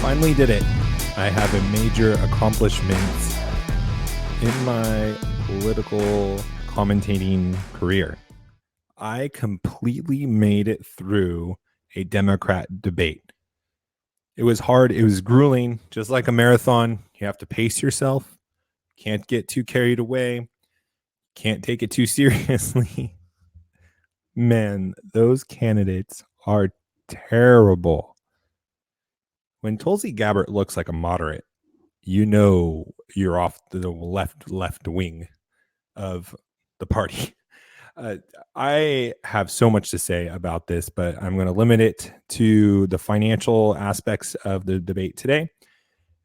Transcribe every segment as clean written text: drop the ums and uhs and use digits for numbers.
finally did it. I have a major accomplishment in my political commentating career. I completely made it through a Democrat debate. It was hard. It was grueling, just like a marathon. You have to pace yourself. Can't get too carried away. Can't take it too seriously. Man, those candidates are terrible. When Tulsi Gabbard looks like a moderate, you know you're off the left wing of the party. I have so much to say about this, but I'm going to limit it to the financial aspects of the debate today.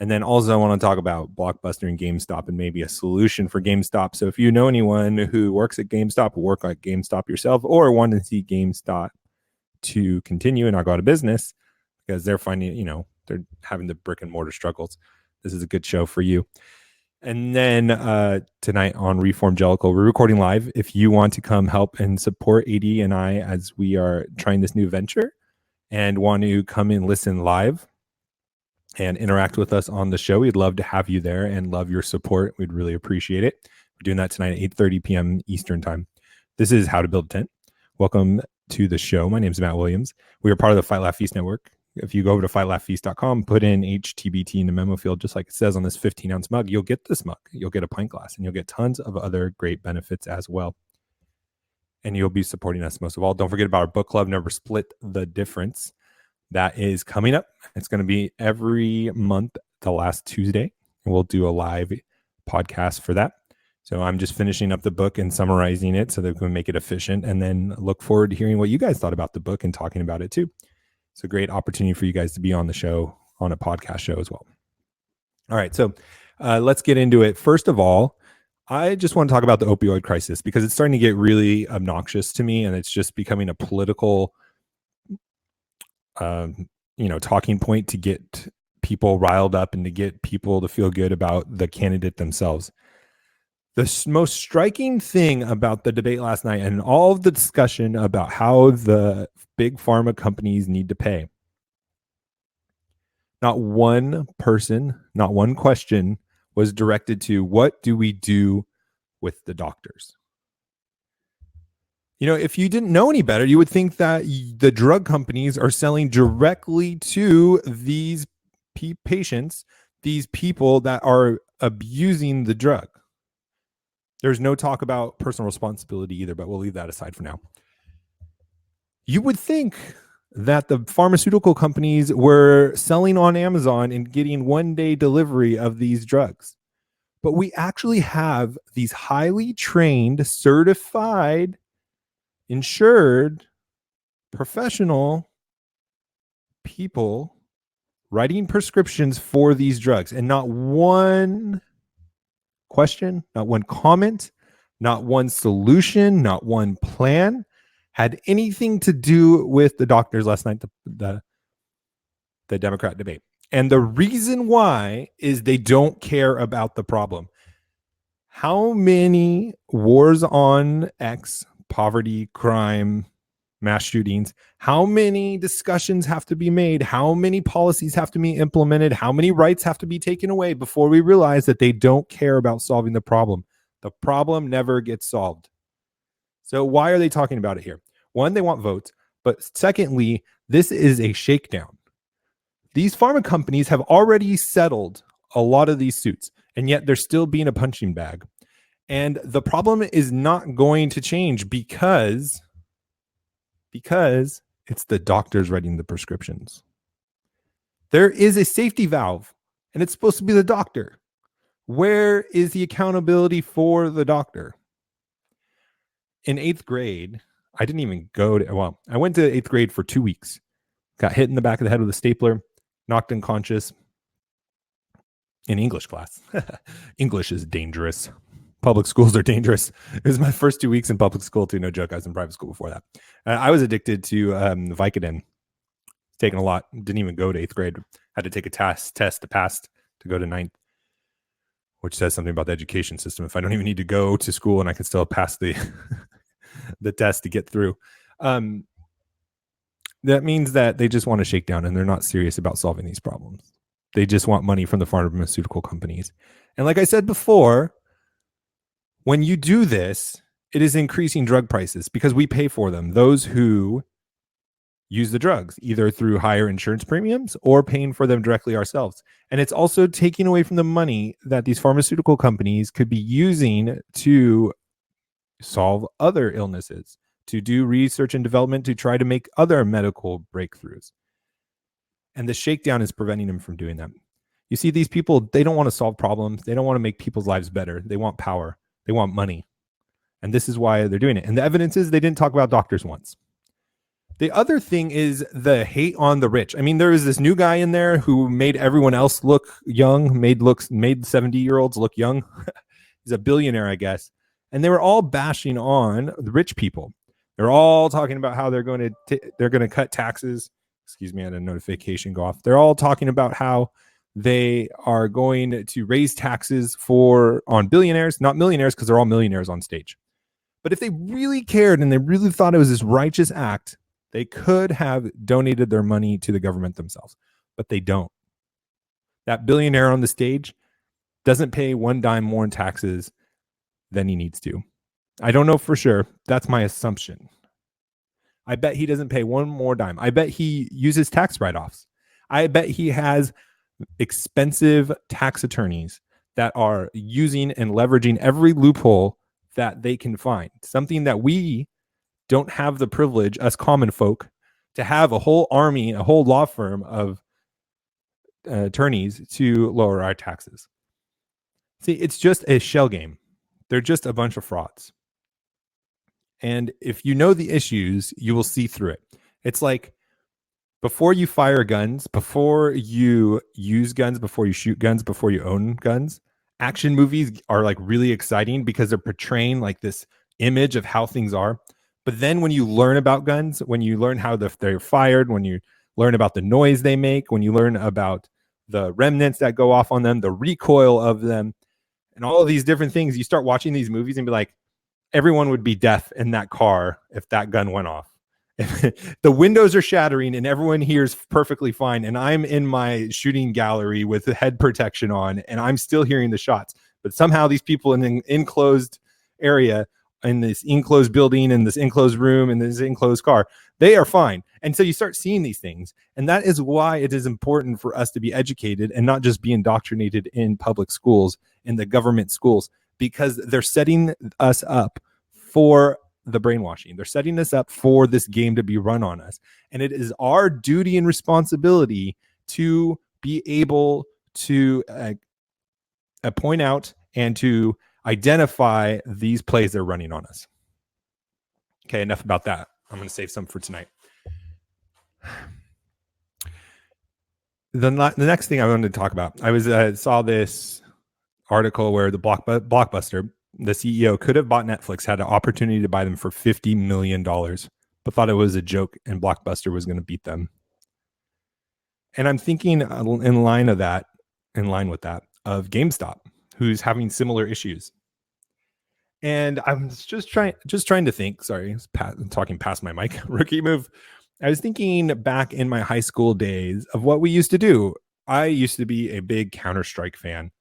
And then also I want to talk about Blockbuster and GameStop and maybe a solution for GameStop. So if you know anyone who works at GameStop, work at GameStop yourself, or want to see GameStop to continue and not go out of business because they're finding, they're having the brick and mortar struggles, this is a good show for you. And then tonight on Reform Jellicle, we're recording live. If you want to come help and support AD and I as we are trying this new venture and want to come and listen live and interact with us on the show, we'd love to have you there and love your support. We'd really appreciate it. We're doing that tonight at 8:30 p.m. Eastern time. This is How to Build a Tent. Welcome to the show. My name is Matt Williams. We are part of the Fight Laugh Feast Network. If you go over to fightlaughfeast.com, put in HtBT in the memo field, just like it says on this 15-ounce mug, you'll get this mug. You'll get a pint glass, and you'll get tons of other great benefits as well. And you'll be supporting us most of all. Don't forget about our book club, Never Split the Difference. That is coming up. It's going to be every month, the last Tuesday. And we'll do a live podcast for that. So I'm just finishing up the book and summarizing it so that we can make it efficient, and then look forward to hearing what you guys thought about the book and talking about it too. It's a great opportunity for you guys to be on the show, on a podcast show as well. All right, so let's get into it. First of all, I just want to talk about the opioid crisis because it's starting to get really obnoxious to me, and it's just becoming a political, talking point to get people riled up and to get people to feel good about the candidate themselves. The most striking thing about the debate last night and all of the discussion about how the big pharma companies need to pay, not one person, not one question was directed to what do we do with the doctors? If you didn't know any better, you would think that the drug companies are selling directly to these patients, these people that are abusing the drug. There's no talk about personal responsibility either, but we'll leave that aside for now. You would think that the pharmaceutical companies were selling on Amazon and getting one-day delivery of these drugs. But we actually have these highly trained, certified, insured, professional people writing prescriptions for these drugs, and not one question, not one comment, not one solution, not one plan had anything to do with the doctors last night, the Democrat debate. And the reason why is they don't care about the problem. How many wars on X, poverty, crime, mass shootings, how many discussions have to be made? How many policies have to be implemented? How many rights have to be taken away before we realize that they don't care about solving the problem? The problem never gets solved. So why are they talking about it here? One, they want votes. But secondly, this is a shakedown. These pharma companies have already settled a lot of these suits, and yet they're still being a punching bag. And the problem is not going to change because it's the doctors writing the prescriptions. There is a safety valve, and it's supposed to be the doctor. Where is the accountability for the doctor? In 8th grade, I didn't even I went to 8th grade for 2 weeks. Got hit in the back of the head with a stapler, knocked unconscious in English class. English is dangerous. Public schools are dangerous. It was my first 2 weeks in public school too. No joke. I was in private school before that. I was addicted to Vicodin. Taken a lot. Didn't even go to 8th grade. Had to take a test to pass to go to 9th, which says something about the education system. If I don't even need to go to school and I can still pass the the test to get through, that means that they just want to shake down and they're not serious about solving these problems. They just want money from the pharmaceutical companies. And like I said before, when you do this, it is increasing drug prices because we pay for them. Those who use the drugs, either through higher insurance premiums or paying for them directly ourselves. And it's also taking away from the money that these pharmaceutical companies could be using to solve other illnesses, to do research and development, to try to make other medical breakthroughs. And the shakedown is preventing them from doing that. You see, these people, they don't want to solve problems. They don't want to make people's lives better. They want power. They want money. And this is why they're doing it. And the evidence is they didn't talk about doctors once. The other thing is the hate on the rich. I mean, there was this new guy in there who made everyone else look young, made 70-year-olds look young. He's a billionaire, I guess. And they were all bashing on the rich people. They're all talking about how they're going to cut taxes. Excuse me, I had a notification go off. They're all talking about how they are going to raise taxes on billionaires, not millionaires, because they're all millionaires on stage. But if they really cared and they really thought it was this righteous act, they could have donated their money to the government themselves, but they don't. That billionaire on the stage doesn't pay one dime more in taxes than he needs to. I don't know for sure. That's my assumption. I bet he doesn't pay one more dime. I bet he uses tax write-offs. I bet he has expensive tax attorneys that are using and leveraging every loophole that they can find. Something that we don't have the privilege, us common folk, to have a whole army, a whole law firm of attorneys to lower our taxes. See, it's just a shell game. They're just a bunch of frauds. And if you know the issues, you will see through it. It's like before you fire guns, before you use guns, before you shoot guns, before you own guns, action movies are like really exciting because they're portraying like this image of how things are. But then when you learn about guns, when you learn how they're fired, when you learn about the noise they make, when you learn about the remnants that go off on them, the recoil of them, and all of these different things, you start watching these movies and be like, everyone would be deaf in that car if that gun went off. The windows are shattering and everyone hears perfectly fine. And I'm in my shooting gallery with the head protection on and I'm still hearing the shots. But somehow these people in an enclosed area, in this enclosed building, in this enclosed room, in this enclosed car, they are fine. And so you start seeing these things. And that is why it is important for us to be educated and not just be indoctrinated in public schools, in the government schools, because they're setting us up for the brainwashing. They're setting us up for this game to be run on us. And it is our duty and responsibility to be able to point out and to identify these plays they're running on us. Okay, enough about that. I'm going to save some for tonight. The next thing I wanted to talk about, I saw this article where the Blockbuster, the CEO, could have bought Netflix, had an opportunity to buy them for $50 million, but thought it was a joke and Blockbuster was going to beat them. And I'm thinking in line with that, of GameStop, who's having similar issues. And I'm just trying to think. Sorry, I'm talking past my mic. Rookie move. I was thinking back in my high school days of what we used to do. I used to be a big Counter-Strike fan.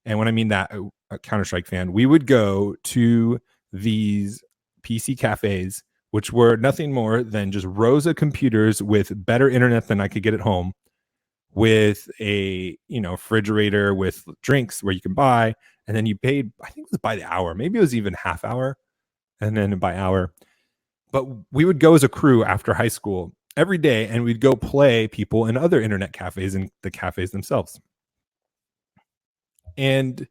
And when I mean that, a Counter-Strike fan, we would go to these PC cafes, which were nothing more than just rows of computers with better internet than I could get at home, with a refrigerator with drinks where you can buy, and then you paid, I think it was by the hour, maybe it was even half hour, and then by hour. But we would go as a crew after high school every day, and we'd go play people in other internet cafes and the cafes themselves. And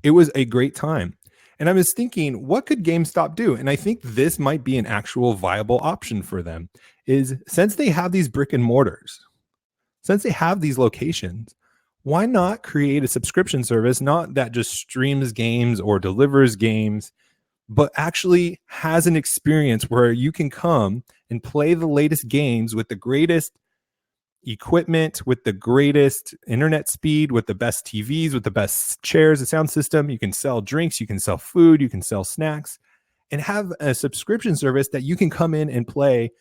it was a great time. And I was thinking, what could GameStop do? And I think this might be an actual viable option for them, is since they have these brick and mortars, since they have these locations, why not create a subscription service, not that just streams games or delivers games, but actually has an experience where you can come and play the latest games with the greatest equipment, with the greatest internet speed, with the best TVs, with the best chairs, the sound system. You can sell drinks, you can sell food, you can sell snacks, and have a subscription service that you can come in and play,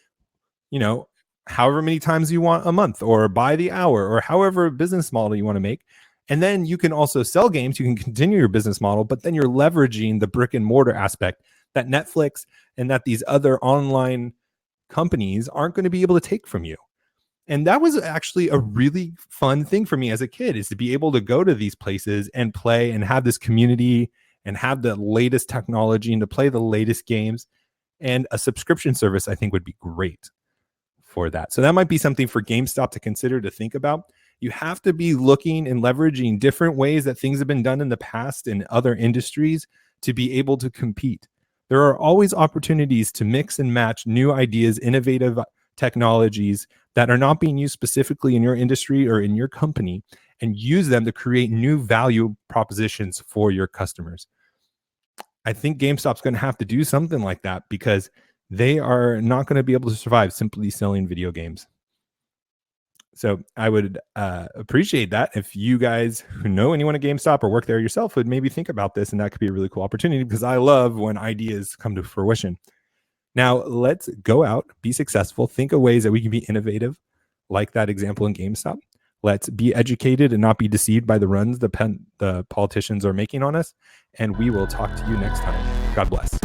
however many times you want a month, or by the hour, or however business model you want to make. And then you can also sell games. You can continue your business model, but then you're leveraging the brick and mortar aspect that Netflix and that these other online companies aren't going to be able to take from you. And that was actually a really fun thing for me as a kid, is to be able to go to these places and play and have this community and have the latest technology and to play the latest games. And a subscription service, I think, would be great for that. So that might be something for GameStop to consider, to think about. You have to be looking and leveraging different ways that things have been done in the past in other industries to be able to compete. There are always opportunities to mix and match new ideas, innovative technologies that are not being used specifically in your industry or in your company, and use them to create new value propositions for your customers. I think GameStop's going to have to do something like that, because they are not going to be able to survive simply selling video games. So I would appreciate that if you guys who know anyone at GameStop or work there yourself would maybe think about this, and that could be a really cool opportunity, because I love when ideas come to fruition. Now, let's go out, be successful, think of ways that we can be innovative, like that example in GameStop. Let's be educated and not be deceived by the runs the politicians are making on us. And we will talk to you next time. God bless.